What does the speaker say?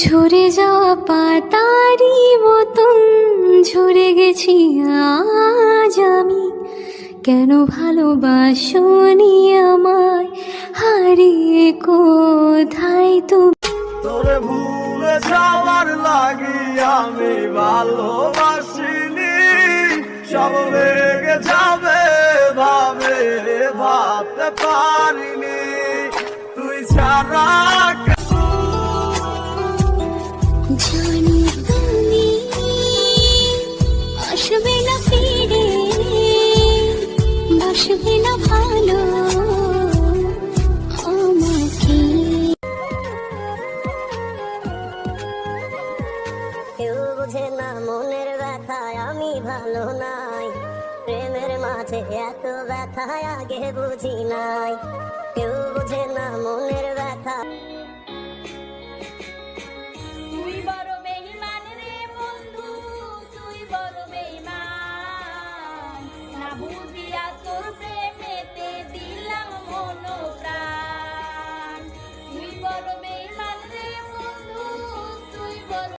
ঝরে যাওয়া পাতারি মতন ঝরে গেছি আজ আমি। কেন ভালোবাসনি আমায়, হারিয়ে কোথায় তুমি? তোরে ভুলে যাওয়ার লাগি আমি ভালোবাসিনি, সব ভেঙে যাবে ভাবে ভাবতে পারিনি তুই ছাড়া। জানি তুমি আসবে না ফিরে, বাসবে না ভালো আমাকে। কেউ বুঝে না মনের ব্যথায় আমি ভালো নাই, প্রেমের মাঝে এত ব্যথায় আগে বুঝি নাই। কেউ বুঝে না মনের ব্যথা।